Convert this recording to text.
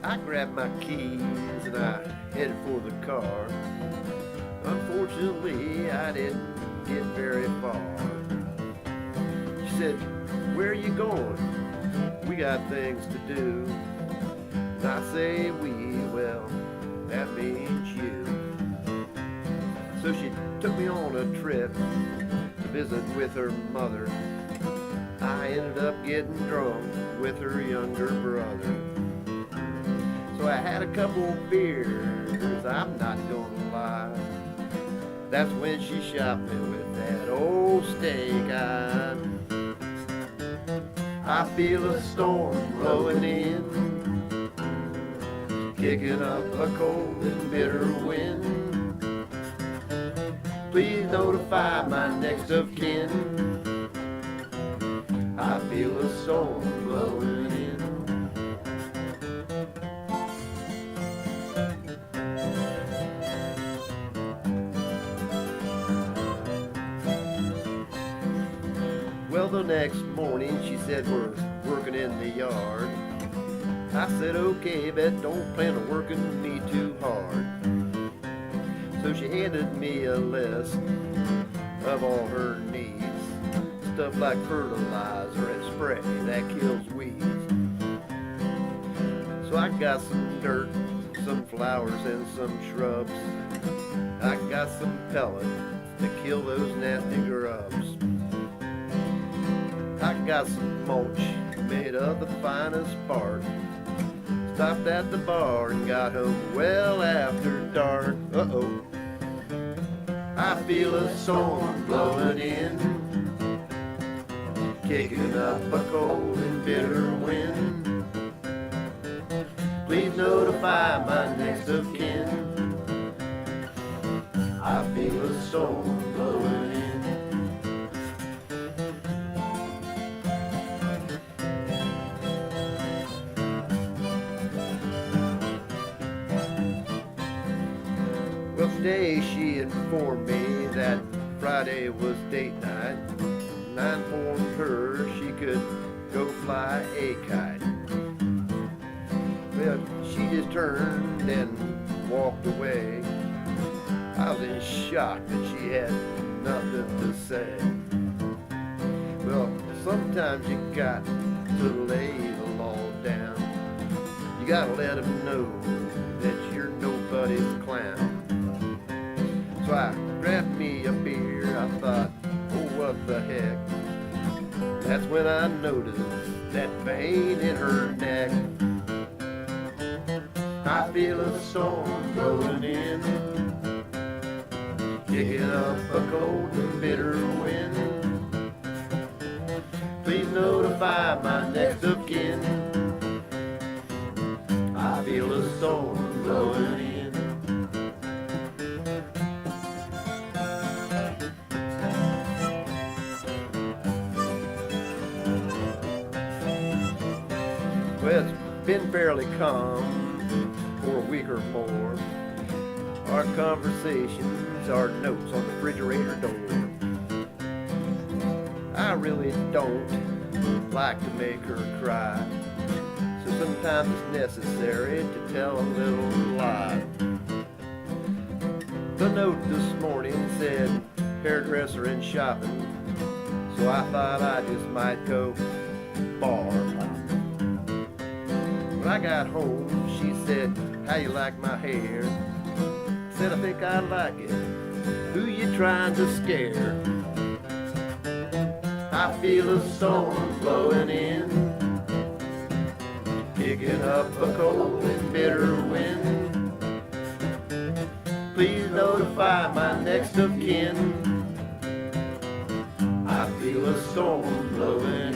I grabbed my keys and I headed for the car. Unfortunately, I didn't get very far. She said, "Where are you going? We got things to do." And I say we, well, that means you. So she took me on a trip to visit with her mother. I ended up getting drunk with her younger brother. So I had a couple beers, I'm not gonna lie. That's when she shot me with that old steak eye. I feel a storm blowing in, kicking up a cold and bitter wind. Please notify my next of kin. I feel a storm blowing in. Well, the next morning she said we're working in the yard. I said okay, but don't plan on working me too hard. So she handed me a list of all her needs. Stuff like fertilizer and spray that kills weeds. So I got some dirt, some flowers and some shrubs. I got some pellets to kill those nasty grubs. I got some mulch made of the finest bark. Stopped at the bar and got home well after dark. Uh-oh. I feel a storm blowing in, kicking up a cold and bitter wind. Please notify my next of kin. I feel a storm blowing in. Well, today she informed me that Friday was date night, and I informed her she could go fly a kite. Well, she just turned and walked away. I was in shock that she had nothing to say. Well, sometimes you got to lay the law down. You gotta let them know that you're nobody's clown. So I grabbed me a beer, I thought, oh what the heck. That's when I noticed that vein in her neck. I feel a storm blowing in, kicking up a cold and bitter wind. Please notify my next of kin. I feel a storm blowing in. Well, it's been fairly calm for a week or more. Our conversations are notes on the refrigerator door. I really don't like to make her cry, so sometimes it's necessary to tell a little lie. The note this morning said hairdresser and shopping, so I thought I just might go bar hopping. When I got home, she said, "How you like my hair?" Said, "I think I like it. Who you trying to scare?" I feel a storm blowing in, kicking up a cold and bitter wind. Please notify my next of kin. I feel a storm blowing